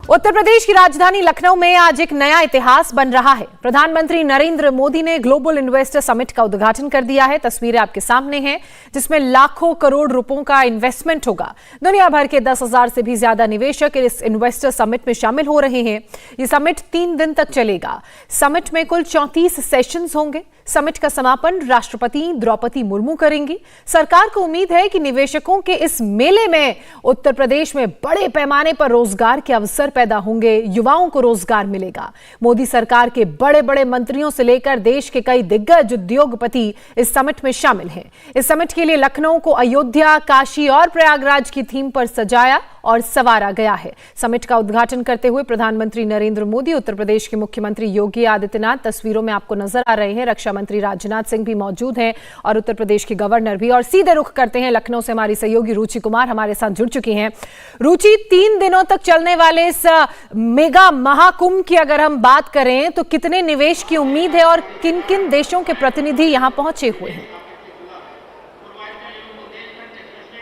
उत्तर प्रदेश की राजधानी लखनऊ में आज एक नया इतिहास बन रहा है। प्रधानमंत्री नरेंद्र मोदी ने ग्लोबल इन्वेस्टर समिट का उद्घाटन कर दिया है। तस्वीरें आपके सामने हैं, जिसमें लाखों करोड़ रुपयों का इन्वेस्टमेंट होगा। दुनिया भर के 10,000 से भी ज्यादा निवेशक इस इन्वेस्टर समिट में शामिल हो रहे हैं। ये समिट 3 दिन तक चलेगा। समिट में कुल 34 सेशंस होंगे। समिट का समापन राष्ट्रपति द्रौपदी मुर्मू करेंगी। सरकार को उम्मीद है कि निवेशकों के इस मेले में उत्तर प्रदेश में बड़े पैमाने पर रोजगार के अवसर पैदा होंगे, युवाओं को रोजगार मिलेगा। मोदी सरकार के बड़े बड़े मंत्रियों से लेकर देश के कई दिग्गज उद्योगपति इस समिट में शामिल हैं। इस समिट के लिए लखनऊ को अयोध्या, काशी और प्रयागराज की थीम पर सजाया और संवारा गया है। समिट का उद्घाटन करते हुए प्रधानमंत्री नरेंद्र मोदी, उत्तर प्रदेश के मुख्यमंत्री योगी आदित्यनाथ तस्वीरों में आपको नजर आ रहे हैं। रक्षा मंत्री राजनाथ सिंह भी मौजूद हैं और उत्तर प्रदेश के गवर्नर भी। और सीधे रुख करते हैं लखनऊ से, हमारी सहयोगी रुचि कुमार हमारे साथ जुड़ चुकी हैं। रुचि, 3 दिनों तक चलने वाले इस मेगा महाकुंभ की अगर हम बात करें तो कितने निवेश की उम्मीद है और किन किन देशों के प्रतिनिधि यहां पहुंचे हुए हैं?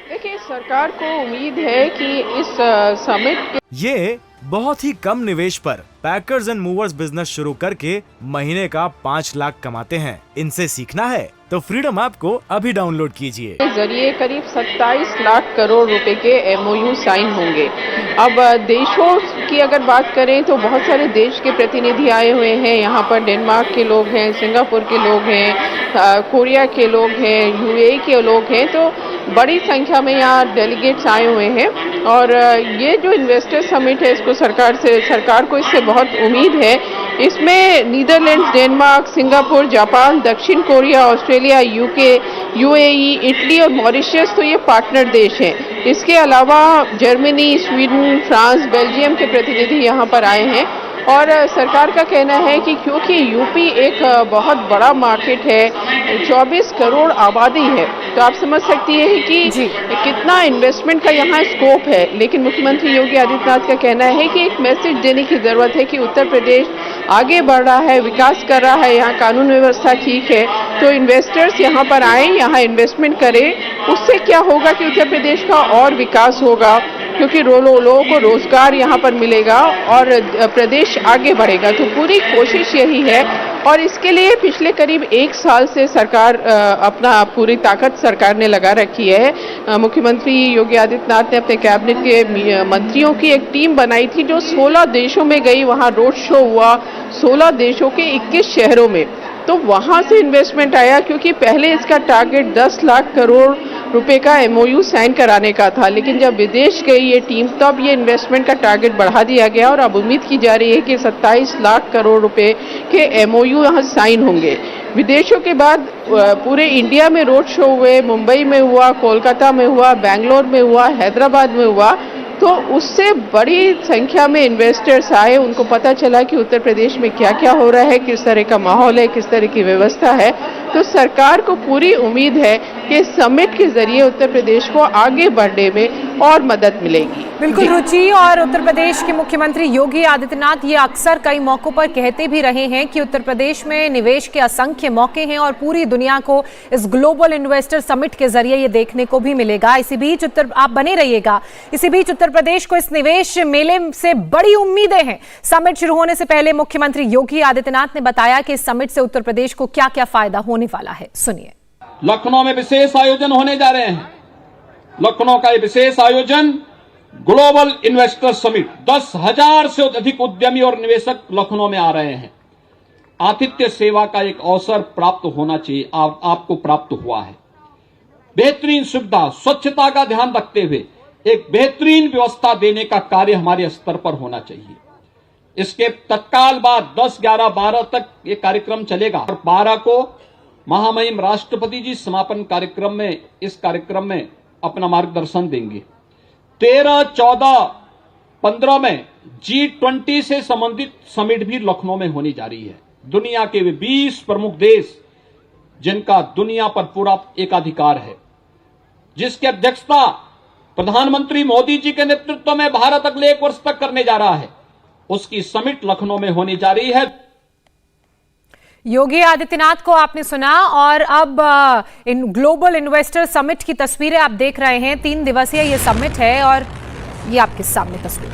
देखिए, सरकार को उम्मीद है कि इस समिट ये बहुत ही कम निवेश पर पैकर्स एंड मूवर्स बिजनेस शुरू करके महीने का 5 लाख कमाते हैं। इनसे सीखना है तो फ्रीडम ऐप को अभी डाउनलोड कीजिए। के जरिए करीब 27 लाख करोड़ रुपए के एमओयू साइन होंगे। अब देशों की अगर बात करें तो बहुत सारे देश के प्रतिनिधि आए हुए हैं। यहाँ पर डेनमार्क के लोग हैं, सिंगापुर के लोग हैं, कोरिया के लोग हैं, यूएई के लोग हैं। तो बड़ी संख्या में यहाँ डेलीगेट्स आए हुए हैं। और ये जो इन्वेस्टर समिट है, इसको सरकार को इससे बहुत उम्मीद है। इसमें नीदरलैंड्स, डेनमार्क, सिंगापुर, जापान, दक्षिण Korea, Australia, UK, UAE, Italy और मॉरिशस तो ये पार्टनर देश हैं। इसके अलावा जर्मनी, स्वीडन, फ्रांस, बेल्जियम के प्रतिनिधि यहाँ पर आए हैं। और सरकार का कहना है कि क्योंकि यूपी एक बहुत बड़ा मार्केट है, 24 करोड़ आबादी है, तो आप समझ सकती है कि कितना इन्वेस्टमेंट का यहाँ स्कोप है। लेकिन मुख्यमंत्री योगी आदित्यनाथ का कहना है कि एक मैसेज देने की जरूरत है कि उत्तर प्रदेश आगे बढ़ रहा है, विकास कर रहा है, यहाँ कानून व्यवस्था ठीक है, तो इन्वेस्टर्स यहाँ पर आए, यहाँ इन्वेस्टमेंट करें। उससे क्या होगा कि उत्तर प्रदेश का और विकास होगा, क्योंकि लोगों को रोजगार यहाँ पर मिलेगा और प्रदेश आगे बढ़ेगा। तो पूरी कोशिश यही है और इसके लिए पिछले करीब 1 साल से सरकार अपना पूरी ताकत सरकार ने लगा रखी है। मुख्यमंत्री योगी आदित्यनाथ ने अपने कैबिनेट के मंत्रियों की एक टीम बनाई थी जो 16 देशों में गई, वहाँ रोड शो हुआ 16 देशों के 21 शहरों में। तो वहाँ से इन्वेस्टमेंट आया, क्योंकि पहले इसका टारगेट 10 लाख करोड़ रुपए का एमओयू साइन कराने का था। लेकिन जब विदेश गई ये टीम, तब ये इन्वेस्टमेंट का टारगेट बढ़ा दिया गया और अब उम्मीद की जा रही है कि 27 लाख करोड़ रुपए के एमओयू यहाँ साइन होंगे। विदेशों के बाद पूरे इंडिया में रोड शो हुए, मुंबई में हुआ, कोलकाता में हुआ, बेंगलोर में हुआ, हैदराबाद में हुआ। तो उससे बड़ी संख्या में इन्वेस्टर्स आए, उनको पता चला कि उत्तर प्रदेश में क्या क्या हो रहा है, किस तरह का माहौल है, किस तरह की व्यवस्था है। तो सरकार को पूरी उम्मीद है कि समिट के जरिए उत्तर प्रदेश को आगे बढ़ने में और मदद मिलेगी। बिल्कुल रुचि, और उत्तर प्रदेश के मुख्यमंत्री योगी आदित्यनाथ ये अक्सर कई मौकों पर कहते भी रहे हैं कि उत्तर प्रदेश में निवेश के असंख्य मौके हैं और पूरी दुनिया को इस ग्लोबल इन्वेस्टर समिट के जरिए ये देखने को भी मिलेगा। इसी बीच आप बने रहिएगा। इसी बीच उत्तर प्रदेश को इस निवेश मेले से बड़ी उम्मीदें हैं। समिट शुरू होने से पहले मुख्यमंत्री योगी आदित्यनाथ ने बताया कि इस समिट से उत्तर प्रदेश को क्या क्या फायदा होने वाला है। सुनिए। लखनऊ में विशेष आयोजन होने जा रहे हैं। लखनऊ का ये विशेष आयोजन ग्लोबल इन्वेस्टर समिट, 10,000 से अधिक उद्यमी और निवेशक लखनऊ में आ रहे हैं। आतिथ्य सेवा का एक अवसर प्राप्त होना चाहिए, आपको प्राप्त हुआ है। बेहतरीन सुविधा, स्वच्छता का ध्यान रखते हुए एक बेहतरीन व्यवस्था देने का कार्य हमारे स्तर पर होना चाहिए। इसके तत्काल बाद 10, 11, 12 तक ये कार्यक्रम चलेगा और 12 को महामहिम राष्ट्रपति जी समापन कार्यक्रम में इस कार्यक्रम में अपना मार्गदर्शन देंगे। 13, 14, 15 में G20 से संबंधित समिट भी लखनऊ में होनी जा रही है। दुनिया के वे 20 प्रमुख देश जिनका दुनिया पर पूरा एकाधिकार है, जिसकी अध्यक्षता प्रधानमंत्री मोदी जी के नेतृत्व में भारत अगले 1 वर्ष तक करने जा रहा है, उसकी समिट लखनऊ में होने जा रही है। योगी आदित्यनाथ को आपने सुना और अब इन ग्लोबल इन्वेस्टर समिट की तस्वीरें आप देख रहे हैं। 3 दिवसीय ये समिट है और ये आपके सामने तस्वीर।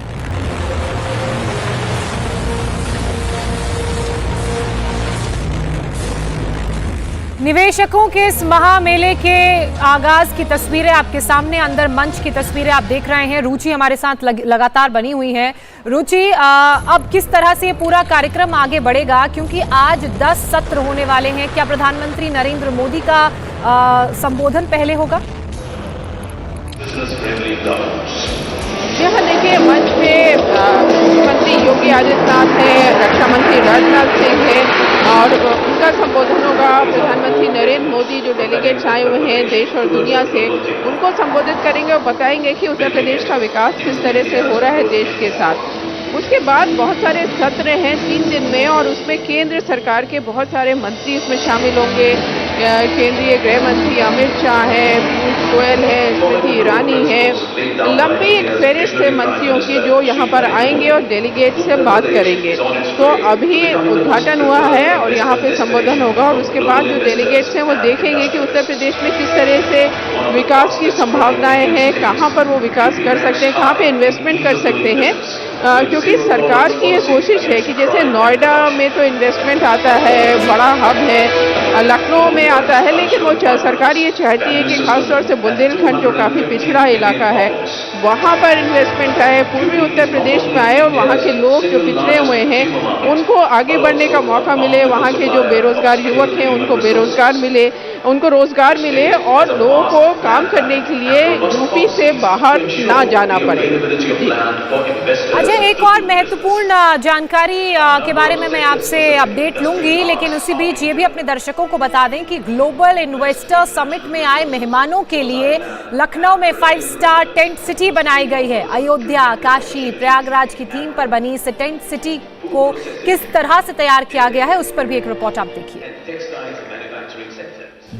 निवेशकों के इस महामेले के आगाज की तस्वीरें आपके सामने, अंदर मंच की तस्वीरें आप देख रहे हैं। रुचि हमारे साथ लगातार बनी हुई है। रुचि, अब किस तरह से ये पूरा कार्यक्रम आगे बढ़ेगा, क्योंकि आज 10 सत्र होने वाले हैं। क्या प्रधानमंत्री नरेंद्र मोदी का संबोधन पहले होगा? यह देखिए, मंच पे मुख्यमंत्री योगी आदित्यनाथ है, रक्षा मंत्री राजनाथ सिंह है और उनका संबोधन होगा। प्रधानमंत्री नरेंद्र मोदी जो डेलीगेट्स आए हुए हैं देश और दुनिया से, उनको संबोधित करेंगे और बताएंगे कि उत्तर प्रदेश का विकास किस तरह से हो रहा है देश के साथ। उसके बाद बहुत सारे सत्र हैं 3 दिन में और उसमें केंद्र सरकार के बहुत सारे मंत्री इसमें शामिल होंगे। केंद्रीय गृह मंत्री अमित शाह है, पीयूष गोयल है, स्मृति ईरानी है, लंबी एक फेरिस्त है मंत्रियों की जो यहाँ पर आएंगे और डेलीगेट से बात करेंगे। तो अभी उद्घाटन हुआ है और यहाँ पे संबोधन होगा और उसके बाद जो डेलीगेट्स हैं वो देखेंगे कि उत्तर प्रदेश में किस तरह से विकास की संभावनाएं हैं, कहाँ पर वो विकास कर सकते हैं, कहाँ पे इन्वेस्टमेंट कर सकते हैं। क्योंकि सरकार की ये कोशिश है कि जैसे नोएडा में तो इन्वेस्टमेंट आता है, बड़ा हब है, लखनऊ में आता है, लेकिन वो सरकार ये चाहती है कि खासतौर से बुंदेलखंड जो काफ़ी पिछड़ा इलाका है वहाँ पर इन्वेस्टमेंट आए, पूर्वी उत्तर प्रदेश में आए और वहाँ के लोग जो पिछड़े हुए हैं उनको आगे बढ़ने का मौका मिले, वहाँ के जो बेरोजगार युवक हैं उनको बेरोजगार मिले, उनको रोजगार मिले और लोगों को काम करने के लिए यूपी से बाहर ना जाना पड़े। अजय, एक और महत्वपूर्ण जानकारी के बारे में मैं आपसे अपडेट लूंगी, लेकिन उसी बीच ये भी अपने दर्शकों को बता दें कि ग्लोबल इन्वेस्टर समिट में आए मेहमानों के लिए लखनऊ में 5 स्टार टेंट सिटी बनाई गई है। अयोध्या, काशी, प्रयागराज की थीम पर बनी इस टेंट सिटी को किस तरह से तैयार किया गया है, उस पर भी एक रिपोर्ट आप देखिए।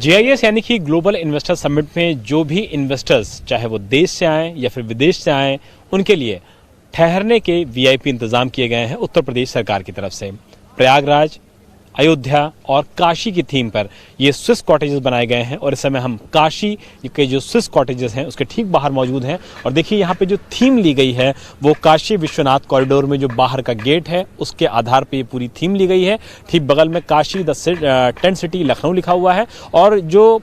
GIS यानी कि ग्लोबल इन्वेस्टर समिट में जो भी इन्वेस्टर्स, चाहे वो देश से आए या फिर विदेश से आए, उनके लिए ठहरने के VIP इंतजाम किए गए हैं उत्तर प्रदेश सरकार की तरफ से। प्रयागराज, अयोध्या और काशी की थीम पर ये स्विस कॉटेजेस बनाए गए हैं और इस समय हम काशी के जो स्विस कॉटेजेस हैं उसके ठीक बाहर मौजूद हैं। और देखिए यहाँ पे जो थीम ली गई है वो काशी विश्वनाथ कॉरिडोर में जो बाहर का गेट है उसके आधार पे ये पूरी थीम ली गई है। ठीक बगल में काशी टेंट सिटी लखनऊ लिखा हुआ है और जो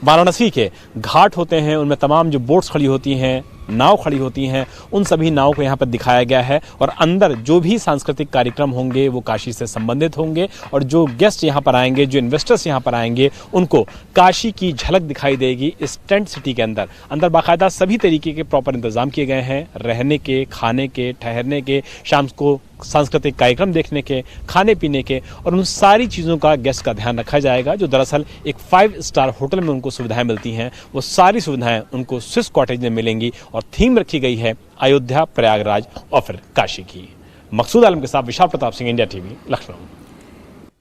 वाराणसी के घाट होते हैं उनमें तमाम जो बोट्स खड़ी होती हैं, नाव खड़ी होती हैं, उन सभी नाव को यहाँ पर दिखाया गया है। और अंदर जो भी सांस्कृतिक कार्यक्रम होंगे वो काशी से संबंधित होंगे और जो गेस्ट यहाँ पर आएंगे, जो इन्वेस्टर्स यहाँ पर आएंगे, उनको काशी की झलक दिखाई देगी इस टेंट सिटी के अंदर। अंदर बाकायदा सभी तरीके के प्रॉपर इंतजाम किए गए हैं, रहने के, खाने के, ठहरने के, शाम को सांस्कृतिक कार्यक्रम देखने के, खाने पीने के, और उन सारी चीज़ों का गेस्ट का ध्यान रखा जाएगा। जो दरअसल एक 5 स्टार होटल में उनको सुविधाएं मिलती हैं, वो सारी सुविधाएं उनको स्विस कॉटेज में मिलेंगी और थीम रखी गई है अयोध्या, प्रयागराज और फिर काशी की। मकसूद आलम के साथ विशाल प्रताप सिंह, इंडिया टीवी, लखनऊ।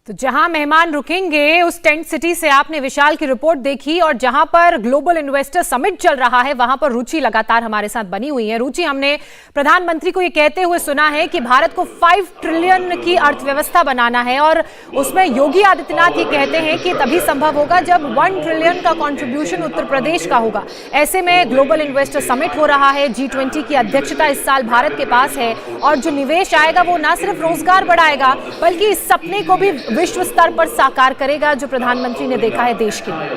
तो जहां मेहमान रुकेंगे उस टेंट सिटी से आपने विशाल की रिपोर्ट देखी, और जहां पर ग्लोबल इन्वेस्टर समिट चल रहा है वहां पर रुचि लगातार हमारे साथ बनी हुई है। रुचि, हमने प्रधानमंत्री को ये कहते हुए सुना है कि भारत को 5 ट्रिलियन की अर्थव्यवस्था बनाना है और उसमें योगी आदित्यनाथ ये कहते हैं कि तभी संभव होगा जब 1 ट्रिलियन का कंट्रीब्यूशन उत्तर प्रदेश का होगा। ऐसे में ग्लोबल इन्वेस्टर समिट हो रहा है, G20 की अध्यक्षता इस साल भारत के पास है और जो निवेश आएगा वो न सिर्फ रोजगार बढ़ाएगा बल्कि इस सपने को भी विश्व स्तर पर साकार करेगा जो प्रधानमंत्री ने देखा है देश के लिए।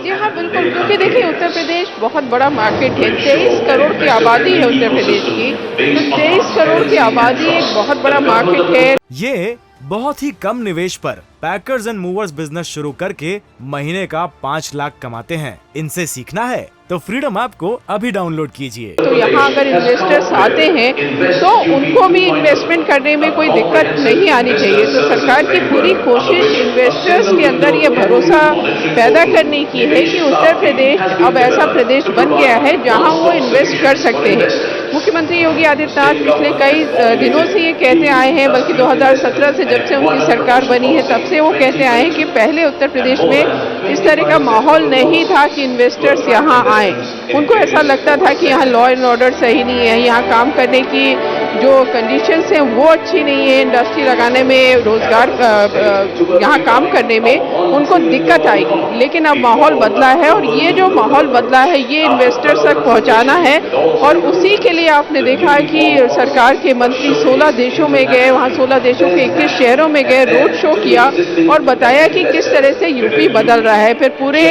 जी हाँ, बिल्कुल, क्योंकि देखिए उत्तर प्रदेश बहुत बड़ा मार्केट है, 23 करोड़ की आबादी है उत्तर प्रदेश की, तो 23 करोड़ की आबादी एक बहुत बड़ा मार्केट है। ये बहुत ही कम निवेश पर पैकर्स एंड मूवर्स बिजनेस शुरू करके महीने का 5 लाख कमाते हैं। इनसे सीखना है तो फ्रीडम ऐप को अभी डाउनलोड कीजिए। तो यहाँ अगर इन्वेस्टर्स आते हैं तो उनको भी इन्वेस्टमेंट करने में कोई दिक्कत नहीं आनी चाहिए। तो सरकार की पूरी कोशिश इन्वेस्टर्स के अंदर ये भरोसा पैदा करने की है कि उत्तर प्रदेश अब ऐसा प्रदेश बन गया है जहाँ वो इन्वेस्ट कर सकते हैं। मुख्यमंत्री योगी आदित्यनाथ पिछले कई दिनों से ये कहते आए हैं, बल्कि 2017 से जब से उनकी सरकार बनी है तब से वो कहते आए हैं कि पहले उत्तर प्रदेश में इस तरह का माहौल नहीं था कि इन्वेस्टर्स यहाँ आए। उनको ऐसा लगता था कि यहाँ लॉ एंड ऑर्डर सही नहीं है, यहाँ काम करने की जो कंडीशंस हैं वो अच्छी नहीं है इंडस्ट्री लगाने में, रोजगार यहाँ काम करने में उनको दिक्कत आएगी। लेकिन अब माहौल बदला है और ये जो माहौल बदला है ये इन्वेस्टर्स तक पहुँचाना है और उसी के लिए आपने देखा कि सरकार के मंत्री 16 देशों में गए, वहाँ 16 देशों के 21 शहरों में गए, रोड शो किया और बताया कि किस तरह से यूपी बदल रहा है। फिर पूरे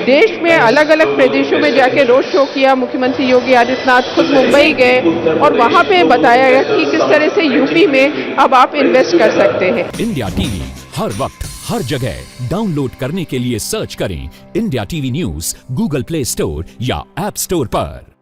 देश में अलग अलग प्रदेशों में जाके रोड शो किया। मुख्यमंत्री योगी आदित्यनाथ खुद मुंबई गए और वहाँ पे बताया गया कि किस तरह से यूपी में अब आप इन्वेस्ट कर सकते हैं। इंडिया टीवी हर वक्त हर जगह डाउनलोड करने के लिए सर्च करें India TV news Google play store या ऐप स्टोर पर।